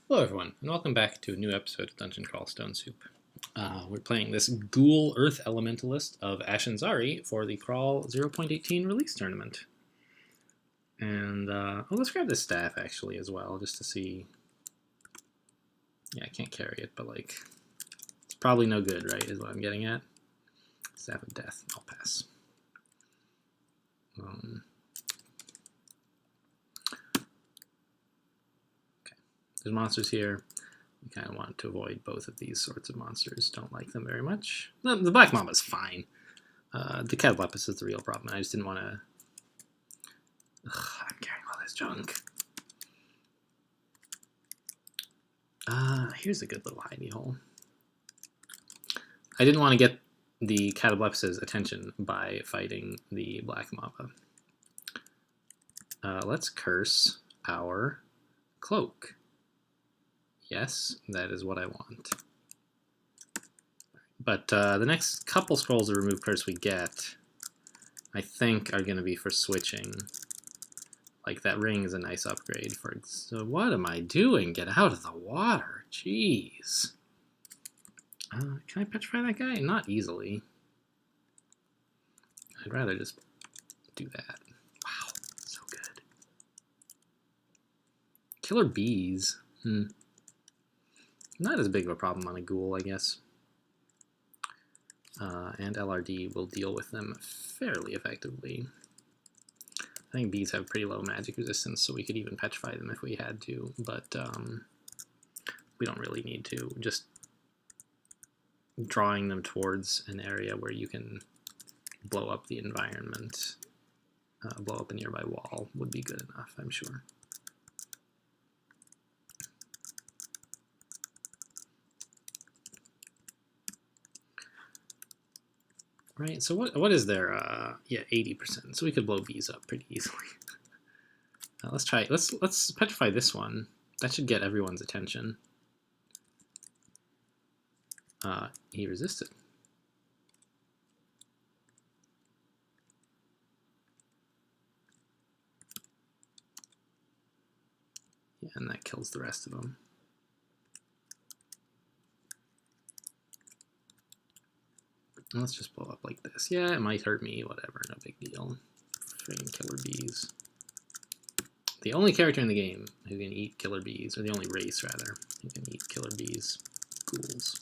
Hello everyone, and welcome back to a new episode of Dungeon Crawl Stone Soup. We're playing this Ghoul Earth Elementalist of Ashen'Zari for the Crawl 0.18 release tournament. And, let's grab this staff actually as well, just to see... Yeah, I can't carry it, but like... It's probably no good, right, is what I'm getting at. Staff of Death, I'll pass. Okay, there's monsters here. We kind of want to avoid both of these sorts of monsters. Don't like them very much. The Black Mamba's fine. The Catalepus is the real problem. I just didn't want to... I'm carrying all this junk. Here's a good little hidey hole. I didn't want to get the Catalepus's attention by fighting the Black Mamba. Let's curse our cloak. Yes, that is what I want. But the next couple scrolls of remove curse we get, I think, are going to be for switching. Like, that ring is a nice upgrade. So what am I doing? Get out of the water. Jeez. Can I petrify that guy? Not easily. I'd rather just do that. Wow, so good. Killer bees. Not as big of a problem on a ghoul, I guess. And LRD will deal with them fairly effectively. I think bees have pretty low magic resistance, so we could even petrify them if we had to, but we don't really need to. Just drawing them towards an area where you can blow up the environment, blow up a nearby wall would be good enough, I'm sure. Right, so what is there? Yeah, 80%. So we could blow bees up pretty easily. Let's try. Let's petrify this one. That should get everyone's attention. He resisted. Yeah, and that kills the rest of them. Let's just blow up like this. Yeah, it might hurt me, whatever, no big deal. Freaking killer bees. The only character in the game who can eat killer bees, or the only race, rather, who can eat killer bees. Ghouls.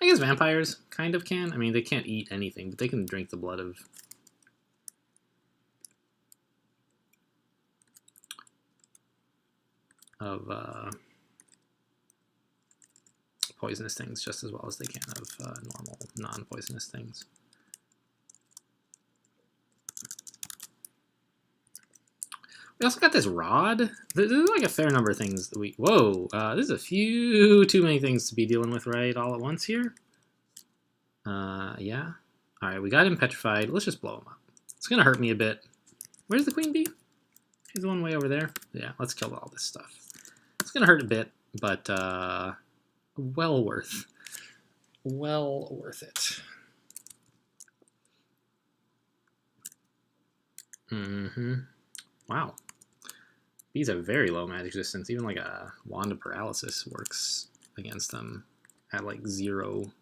I guess vampires kind of can. I mean, they can't eat anything, but they can drink the blood of poisonous things just as well as they can of normal, non-poisonous things. We also got this rod. There's like a fair number of things that we... Whoa, there's a few too many things to be dealing with right all at once here. Yeah. Alright, we got him petrified. Let's just blow him up. It's going to hurt me a bit. Where's the queen bee? She's the one way over there. Yeah, let's kill all this stuff. It's going to hurt a bit, but well worth it. Wow. These have very low magic resistance. Even like a Wand of Paralysis works against them at like 0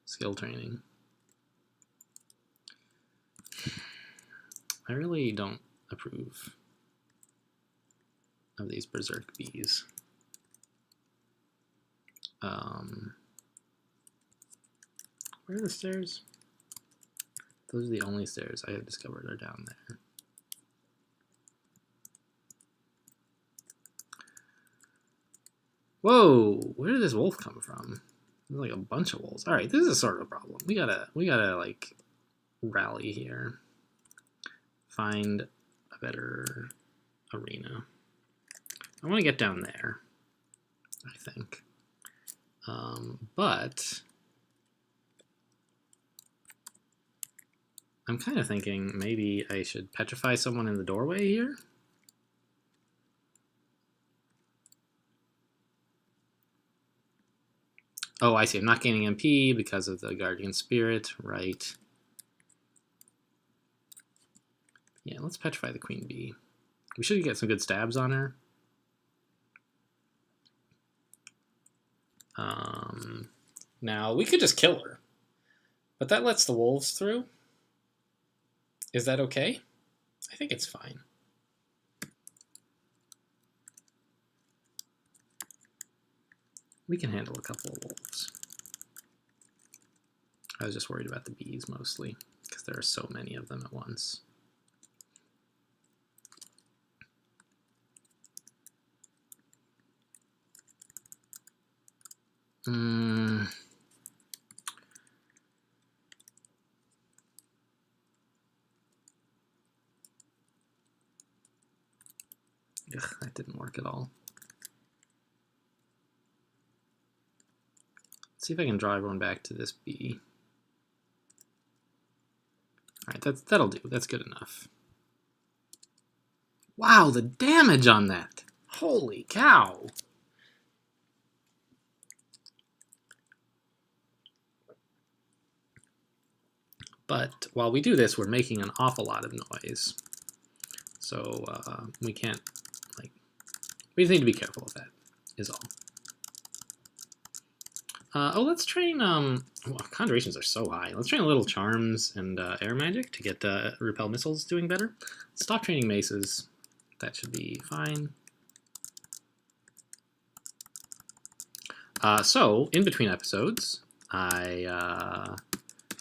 skill training. I really don't approve of these berserk bees. Where are the stairs? Those are the only stairs I have discovered are down there. Whoa, where did this wolf come from? There's like a bunch of wolves. Alright, this is sort of a problem. We gotta like rally here. Find a better arena. I want to get down there, I think. But I'm kind of thinking maybe I should petrify someone in the doorway here. Oh, I see. I'm not gaining MP because of the Guardian Spirit, right? Yeah, let's petrify the Queen Bee. We should get some good stabs on her. Now, we could just kill her, but that lets the wolves through. Is that okay? I think it's fine. We can handle a couple of wolves. I was just worried about the bees mostly, because there are so many of them at once. Ugh, that didn't work at all. Let's see if I can draw everyone back to this bee. Alright, that'll do. That's good enough. Wow, the damage on that! Holy cow! But while we do this, we're making an awful lot of noise. So we can't, we just need to be careful of that, is all. Oh, let's train, well, conjurations are so high. Let's train a little charms and air magic to get repel missiles doing better. Stop training maces. That should be fine. So, in between episodes, I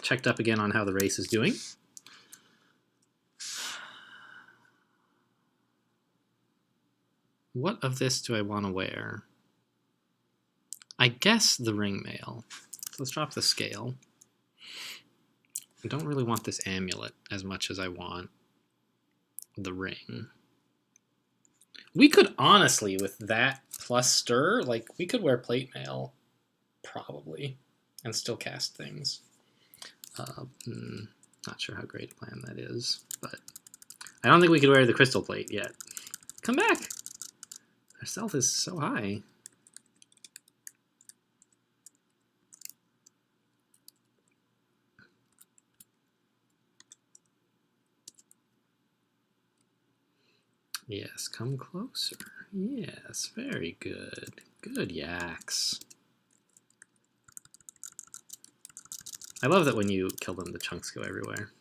checked up again on how the race is doing. What of this do I want to wear? I guess the ring mail. So let's drop the scale. I don't really want this amulet as much as I want the ring. We could honestly, with that plus stir, we could wear plate mail, probably, and still cast things. Not sure how great a plan that is, but I don't think we could wear the crystal plate yet. Come back! Our stealth is so high. Yes, come closer. Yes, very good. Good yaks. I love that when you kill them, the chunks go everywhere.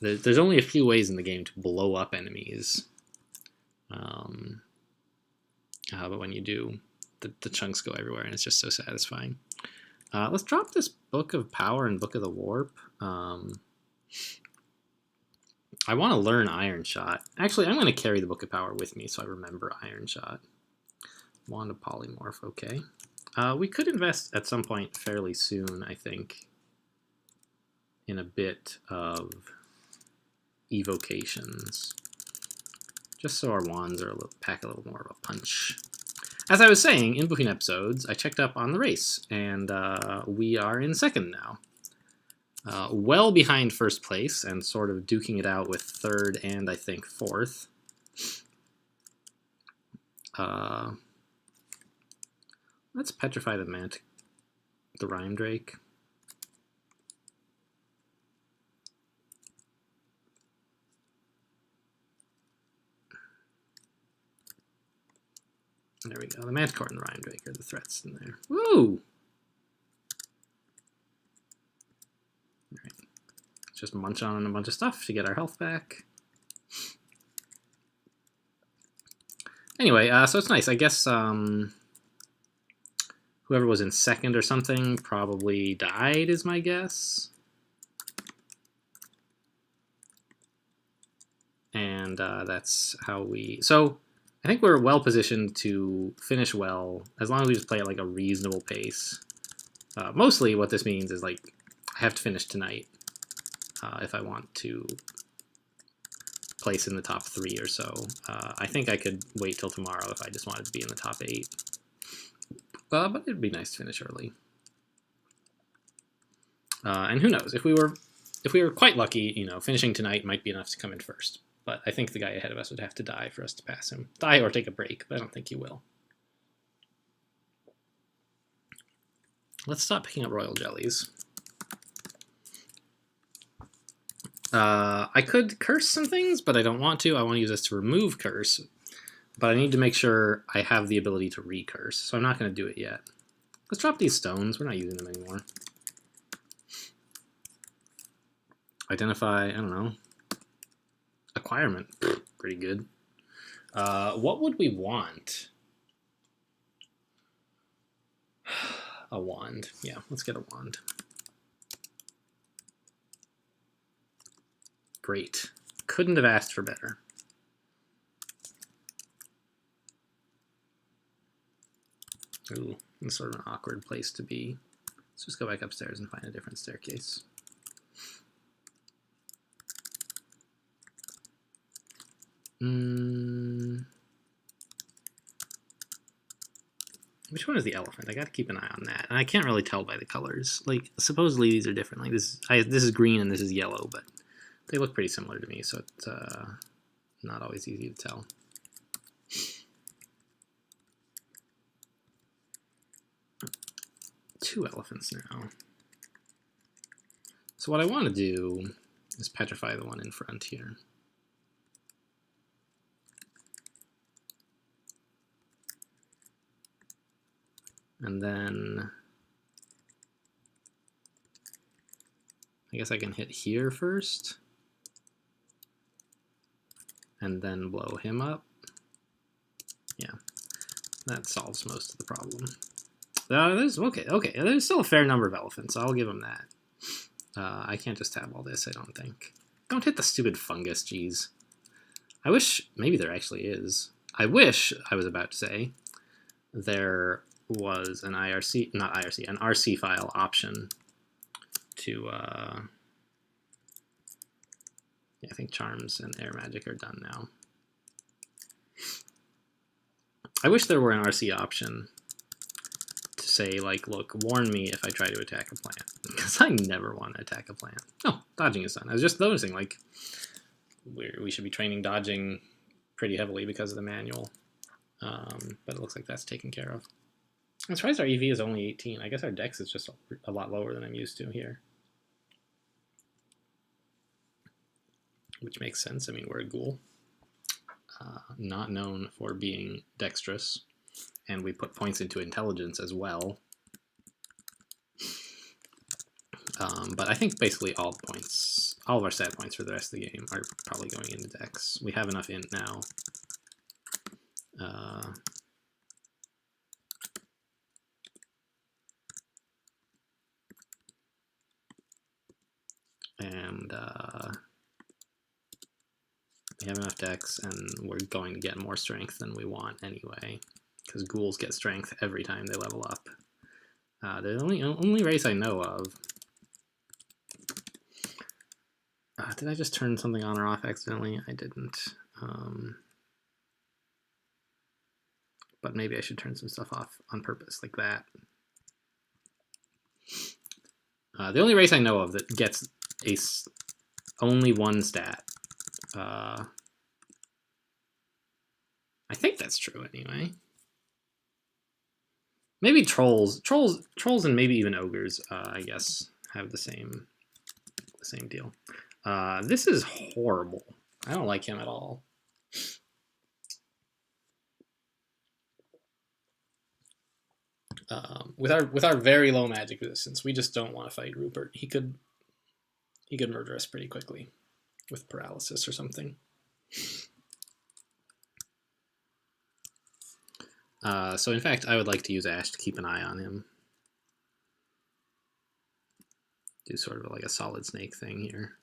There's only a few ways in the game to blow up enemies. But when you do, the chunks go everywhere, and it's just so satisfying. Let's drop this Book of Power and Book of the Warp. I want to learn Iron Shot. Actually, I'm going to carry the Book of Power with me so I remember Iron Shot. Wand of Polymorph, okay. We could invest at some point fairly soon, I think, in a bit of evocations. Just so our wands are pack a little more of a punch. As I was saying, in between episodes, I checked up on the race, and we are in second now. Well behind first place, and sort of duking it out with third and, I think, fourth. Let's petrify the Rhyme Drake. There we go. The Manticore and the Rhyme Drake are the threats in there. Woo! Alright. Let's just munch on a bunch of stuff to get our health back. Anyway, so it's nice. I guess whoever was in second or something probably died, is my guess. And that's how we... So I think we're well positioned to finish well, as long as we just play at a reasonable pace. Mostly what this means is I have to finish tonight if I want to place in the top 3 or so. I think I could wait till tomorrow if I just wanted to be in the top 8. But it'd be nice to finish early. And who knows, if we were quite lucky, finishing tonight might be enough to come in first. But I think the guy ahead of us would have to die for us to pass him. Die or take a break, but I don't think he will. Let's stop picking up royal jellies. I could curse some things, but I don't want to. I want to use this to remove curse. but I need to make sure I have the ability to recurse, so I'm not going to do it yet. Let's drop these stones. We're not using them anymore. Identify, I don't know. Acquirement. Pretty good. What would we want? A wand. Yeah, let's get a wand. Great. Couldn't have asked for better. Ooh, it's sort of an awkward place to be. Let's just go back upstairs and find a different staircase. Which one is the elephant? I got to keep an eye on that. And I can't really tell by the colors. Like, supposedly these are different. Like this is green and this is yellow, but they look pretty similar to me, so it's not always easy to tell. Two elephants now. So what I want to do is petrify the one in front here. And then I guess I can hit here first and then blow him up. Yeah, that solves most of the problem. There's still a fair number of elephants, so I'll give him that. I can't just have all this, I don't think. Don't hit the stupid fungus, jeez. I wish, maybe there actually is. I wish, I was about to say, there was an IRC, not IRC, an RC file option to, yeah, I think charms and air magic are done now. I wish there were an RC option to say, like, look, warn me if I try to attack a plant, because I never want to attack a plant. Oh, dodging is done. I was just noticing, like, we should be training dodging pretty heavily because of the manual, but it looks like that's taken care of. I'm surprised our EV is only 18. I guess our dex is just a lot lower than I'm used to here. Which makes sense. I mean, we're a ghoul. Not known for being dexterous. And we put points into intelligence as well. But I think basically all the points, all of our stat points for the rest of the game are probably going into dex. We have enough int now. And we have enough dex, and we're going to get more strength than we want anyway, because ghouls get strength every time they level up. The only race I know of. Did I just turn something on or off accidentally? I didn't. But maybe I should turn some stuff off on purpose, like that. The only race I know of that gets only one stat. I think that's true anyway. Maybe trolls, and maybe even ogres. I guess have the same deal. This is horrible. I don't like him at all. With our very low magic resistance, we just don't want to fight Rupert. He could murder us pretty quickly with paralysis or something. So in fact, I would like to use Ash to keep an eye on him. Do sort of like a solid snake thing here.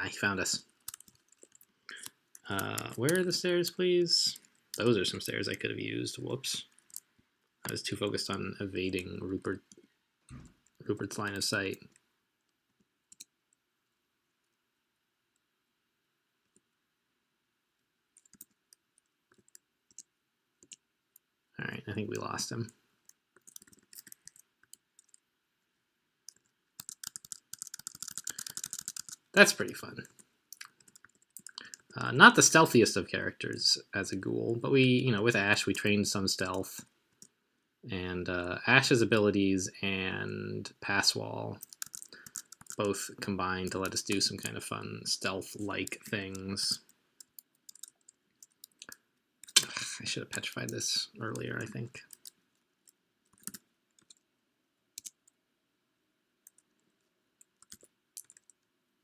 He found us. Where are the stairs, please? Those are some stairs I could have used. Whoops. I was too focused on evading Rupert's line of sight. Alright, I think we lost him. That's pretty fun. Not the stealthiest of characters as a ghoul, but we, with Ash, we trained some stealth. And Ash's abilities and Pass Wall both combine to let us do some kind of fun stealth-like things. I should have petrified this earlier, I think.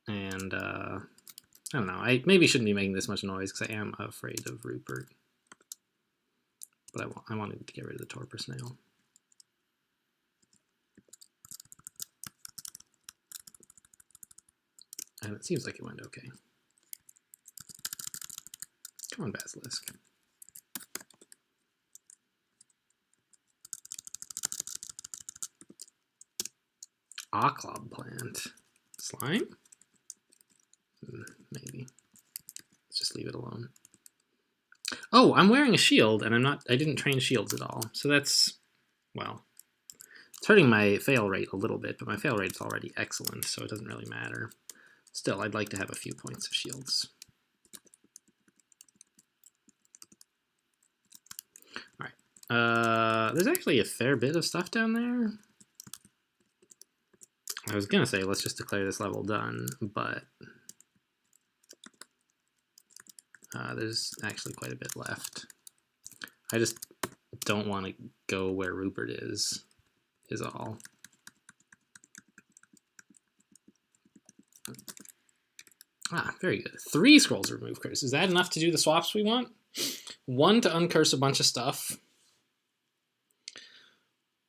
And I don't know. I maybe shouldn't be making this much noise because I am afraid of Rupert. But I wanted to get rid of the torpor snail. And it seems like it went okay. Come on, Basilisk. Club plant. Slime? Maybe. Let's just leave it alone. Oh, I'm wearing a shield, and I didn't train shields at all. So that's, well, it's hurting my fail rate a little bit, but my fail rate's already excellent, so it doesn't really matter. Still, I'd like to have a few points of shields. All right. There's actually a fair bit of stuff down there. I was going to say, let's just declare this level done, but there's actually quite a bit left. I just don't want to go where Rupert is all. Very good. 3 scrolls to remove curse. Is that enough to do the swaps we want? 1 to uncurse a bunch of stuff.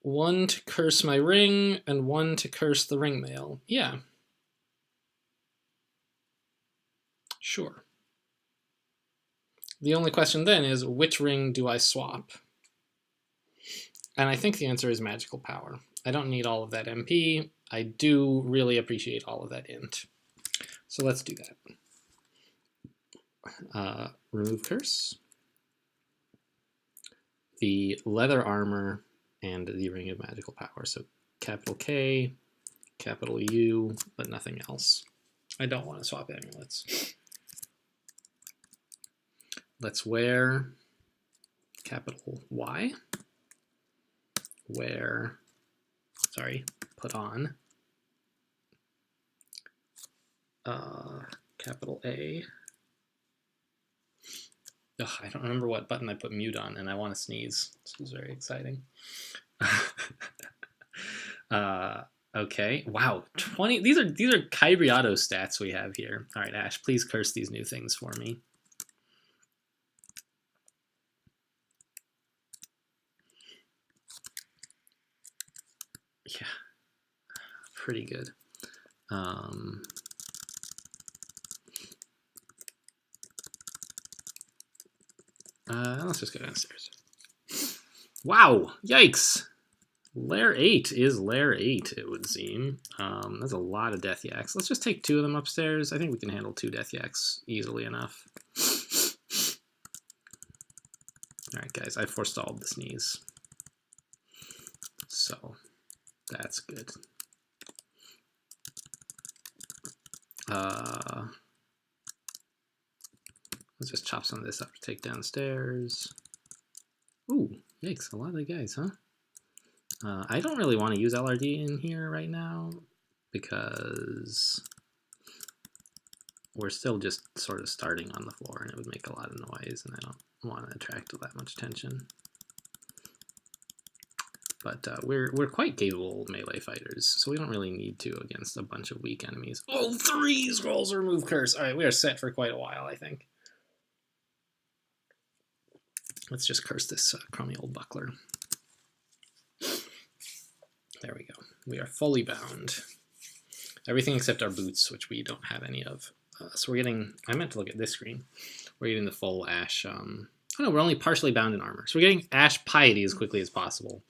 1 to curse my ring, and 1 to curse the ring mail. Yeah. Sure. The only question then is, which ring do I swap? And I think the answer is magical power. I don't need all of that MP. I do really appreciate all of that int. So let's do that. Remove curse. The leather armor and the ring of magical power. So capital K, capital U, but nothing else. I don't want to swap amulets. Let's wear capital Y. Wear, sorry, put on capital A. Ugh, I don't remember what button I put mute on, and I want to sneeze. This is very exciting. Okay. Wow, 20. These are Kybriato stats we have here. All right, Ash, please curse these new things for me. Yeah, pretty good. Let's just go downstairs. Wow, yikes. Lair 8 is Lair 8, it would seem. That's a lot of Death Yaks. Let's just take 2 of them upstairs. I think we can handle 2 Death Yaks easily enough. Alright, guys, I forestalled the sneeze. So, that's good. Let's just chop some of this up to take downstairs. Ooh, yikes, a lot of the guys, huh? I don't really want to use LRD in here right now because we're still just sort of starting on the floor and it would make a lot of noise and I don't want to attract that much attention. But we're quite capable melee fighters, so we don't really need to against a bunch of weak enemies. Oh, 3 scrolls remove curse. All right, we are set for quite a while, I think. Let's just curse this crummy old buckler. There we go. We are fully bound. Everything except our boots, which we don't have any of. So we're getting, I meant to look at this screen. We're getting the full Ash, oh no, we're only partially bound in armor. So we're getting Ash Piety as quickly as possible.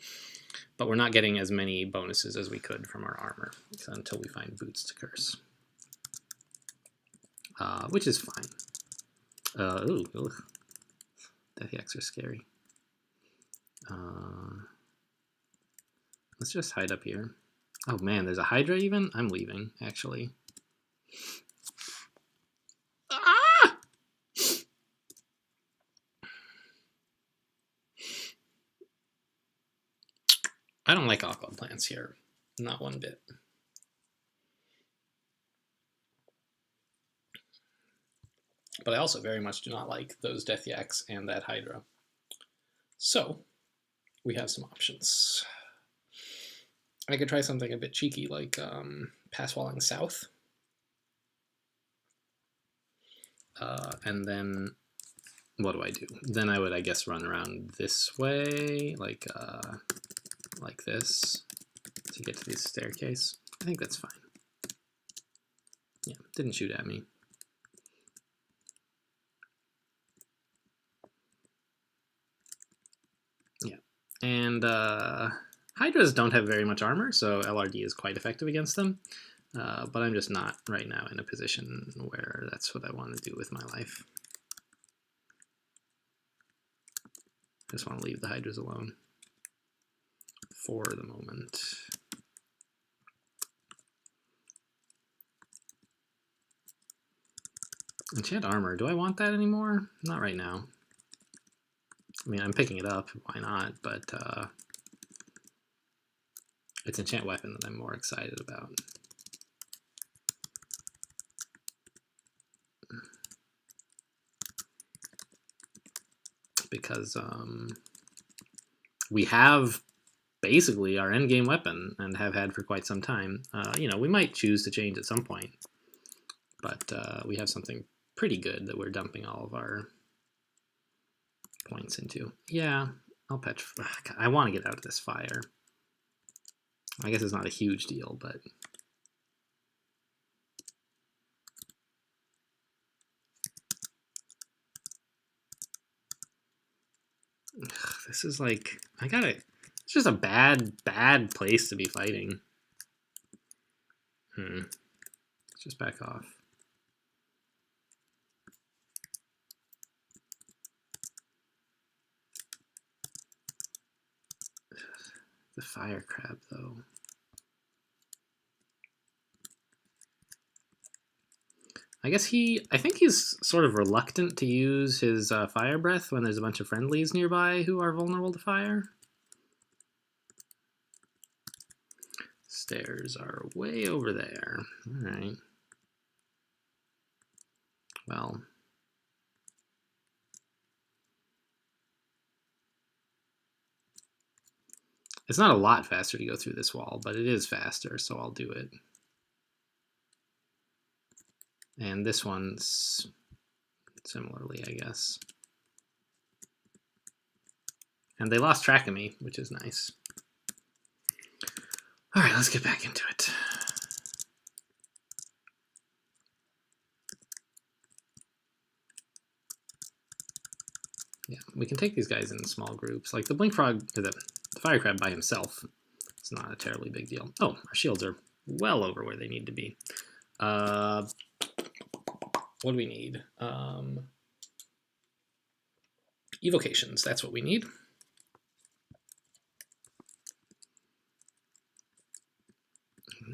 But we're not getting as many bonuses as we could from our armor until we find boots to curse. Which is fine. Ooh, ugh. Death Yaks are scary. Let's just hide up here. Oh man, there's a Hydra even? I'm leaving, actually. Ah! I don't like aqua plants here. Not one bit. But I also very much do not like those Death Yaks and that Hydra. So we have some options. I could try something a bit cheeky like pass walling south. And then what do I do? Then I would, I guess, run around this way, like this, to get to this staircase. I think that's fine. Yeah, didn't shoot at me. Yeah, and Hydras don't have very much armor, so LRD is quite effective against them. But I'm just not right now in a position where that's what I want to do with my life. I just want to leave the Hydras alone for the moment. Enchant armor, do I want that anymore? Not right now. I mean, I'm picking it up, why not? But it's enchant weapon that I'm more excited about. Because we have basically our endgame weapon and have had for quite some time. You know, we might choose to change at some point, but we have something pretty good that we're dumping all of our points into. Yeah, I'll petrify. I want to get out of this fire. I guess it's not a huge deal, but this is like, it's just a bad place to be fighting. Let's just back off. The fire crab, though. I think he's sort of reluctant to use his fire breath when there's a bunch of friendlies nearby who are vulnerable to fire. Stairs are way over there. All right. Well. It's not a lot faster to go through this wall, but it is faster, so I'll do it. And this one's similarly, I guess. And they lost track of me, which is nice. All right, let's get back into it. Yeah, we can take these guys in small groups. Like the blink frog, or the fire crab by himself, it's not a terribly big deal. Oh, our shields are well over where they need to be. What do we need? Evocations, that's what we need.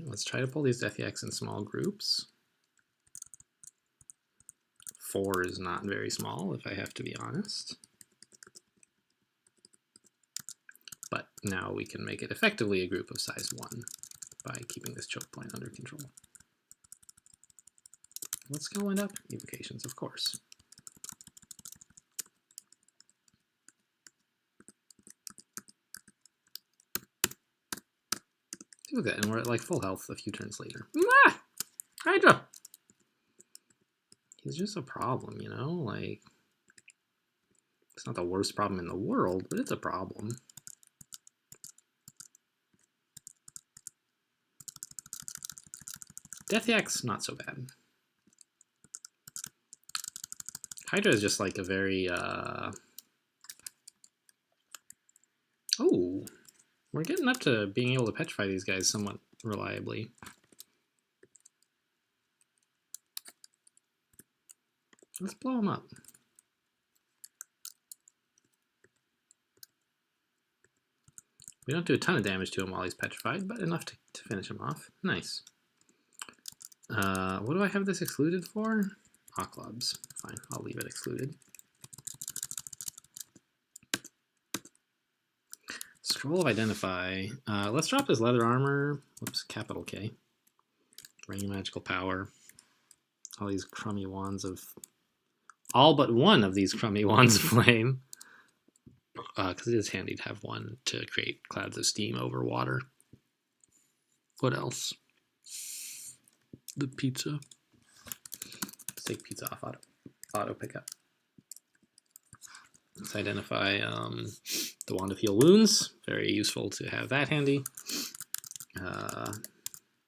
Let's try to pull these Death Yaks in small groups. 4 is not very small, if I have to be honest. But now we can make it effectively a group of size 1 by keeping this choke point under control. What skill went up? Evocations, of course. Look at that, and we're at like full health a few turns later. Ah! Hydra! He's just a problem, you know? Like, it's not the worst problem in the world, but it's a problem. Death Yak's not so bad. Hydra is just like a very, Oh, we're getting up to being able to petrify these guys somewhat reliably. Let's blow them up. We don't do a ton of damage to him while he's petrified, but enough to finish him off. Nice. What do I have this excluded for? Clubs. Fine, I'll leave it excluded. Scroll of Identify. Let's drop this leather armor. Whoops, capital K. Ring of Magical Power. All these crummy wands of... All but one of these crummy wands of flame. because it is handy to have one to create clouds of steam over water. What else? The pizza. Let's take pizza off auto pickup. Let's identify the wand of heal wounds. Very useful to have that handy.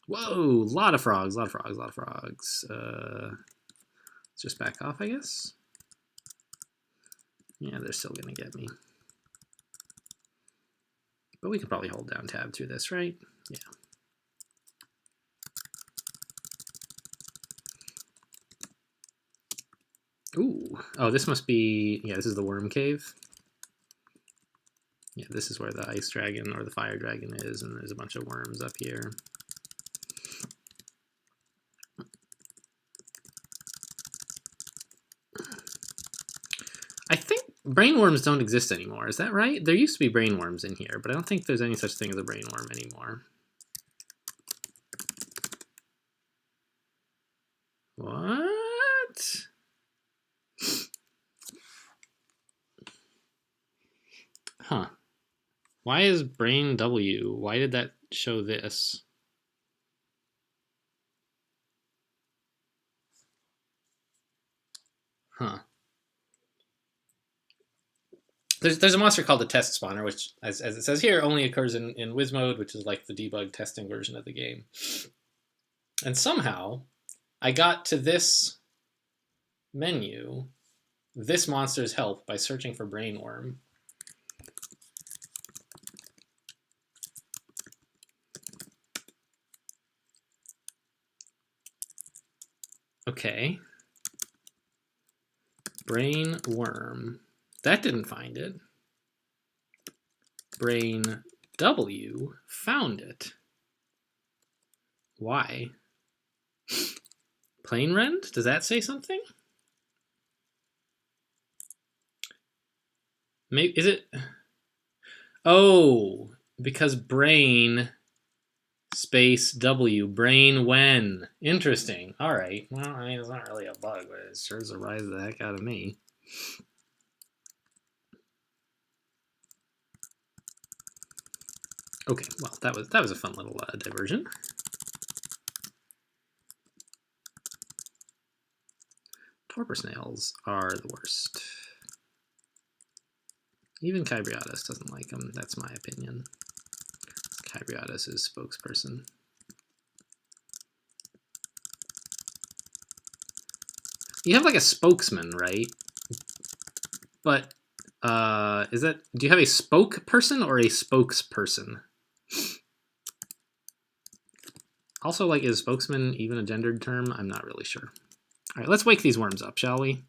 Whoa, a lot of frogs, a lot of frogs, a lot of frogs. Let's just back off, I guess. Yeah, they're still gonna get me. But we could probably hold down tab through this, right? Yeah. Ooh, oh, this must be, yeah, this is the worm cave. Yeah, this is where the ice dragon or the fire dragon is, and there's a bunch of worms up here. I think brainworms don't exist anymore, is that right? There used to be brainworms in here, but I don't think there's any such thing as a brainworm anymore. What? Huh. Why is brain W? Why did that show this? Huh. There's a monster called the test spawner, which, as it says here, only occurs in Wiz mode, which is like the debug testing version of the game. And somehow, I got to this menu, this monster's help, by searching for brainworm. Okay. Brainworm. That didn't find it. Brain W found it. Why? Plain rend? Does that say something? Maybe, is it? Oh, because brain space W, brain when. Interesting. All right. Well, I mean, it's not really a bug, but it sure surprised the heck out of me. Okay, well, that was a fun little diversion. Torpor snails are the worst. Even Kybriotis doesn't like them. That's my opinion. Kybriotis is spokesperson. You have like a spokesman, right? But is that, do you have a spokesperson or a spokesperson? Also, like, is spokesman even a gendered term? I'm not really sure. All right, let's wake these worms up, shall we?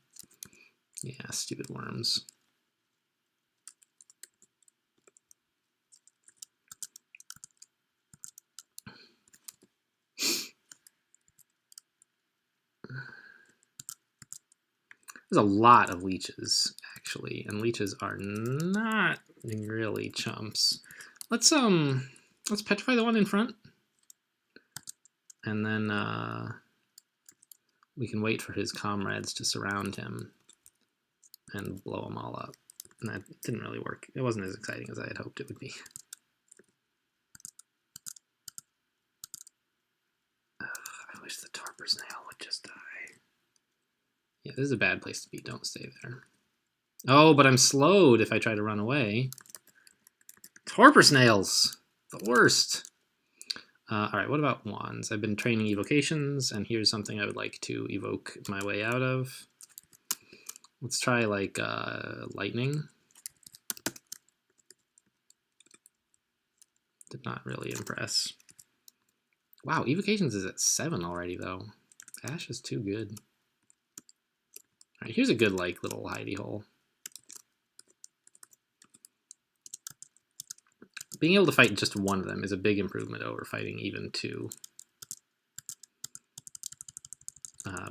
Yeah, stupid worms. There's a lot of leeches, actually, and leeches are not really chumps. Let's petrify the one in front, and then we can wait for his comrades to surround him and blow them all up. And that didn't really work. It wasn't as exciting as I had hoped it would be. I wish the torpor snail would just die. Yeah, this is a bad place to be. Don't stay there. Oh, but I'm slowed if I try to run away. Torpor snails! The worst! Alright, what about wands? I've been training evocations, and here's something I would like to evoke my way out of. Let's try, like, lightning. Did not really impress. Wow, evocations is at 7 already, though. Ash is too good. Alright, here's a good, like, little hidey hole. Being able to fight just one of them is a big improvement over fighting even 2.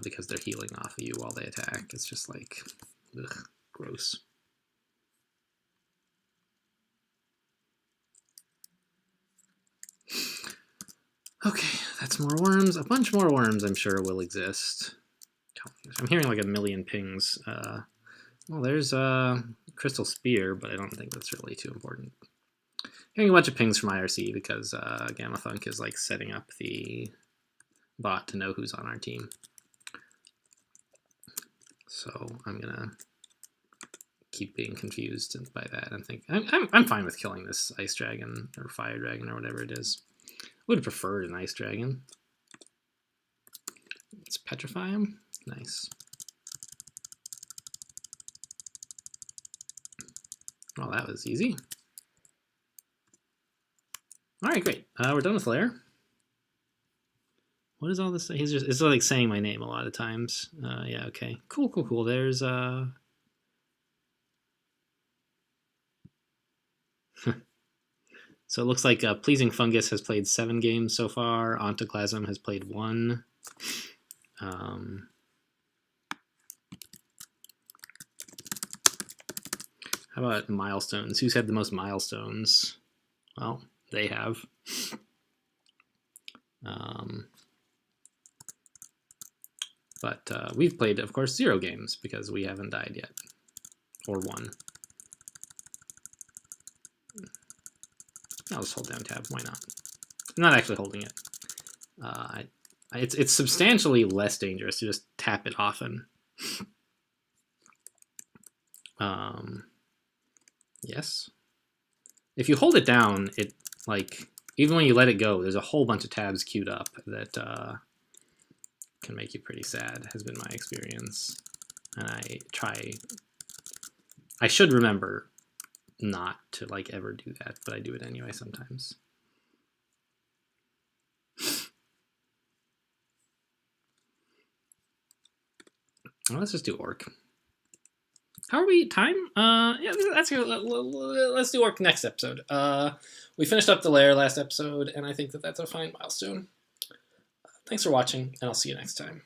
Because they're healing off of you while they attack. It's just like, ugh, gross. Okay, that's more worms. A bunch more worms, I'm sure, will exist. I'm hearing like a million pings. Well, there's a Crystal Spear, but I don't think that's really too important. Getting a bunch of pings from IRC because Gamma Thunk is like setting up the bot to know who's on our team. So I'm gonna keep being confused by that and think I'm fine with killing this Ice Dragon or Fire Dragon or whatever it is. Would have preferred an Ice Dragon. Let's petrify him. Nice. Well, that was easy. All right, great. We're done with Lair. What is all this? It's like saying my name a lot of times. Yeah, okay. Cool. There's So it looks like Pleasing Fungus has played 7 games so far. Ontoclasm has played 1. How about milestones? Who's had the most milestones? Well, they have. But we've played, of course, 0 games because we haven't died yet. Or 1. I'll just hold down tab. Why not? I'm not actually holding it. It's substantially less dangerous to just tap it often. Yes. If you hold it down, it like even when you let it go, there's a whole bunch of tabs queued up that can make you pretty sad. Has been my experience, and I should remember not to like ever do that, but I do it anyway sometimes. Well, let's just do Orc. How are we? Time? Yeah, that's good. Let's do Orc next episode. We finished up the lair last episode, and I think that that's a fine milestone. Thanks for watching, and I'll see you next time.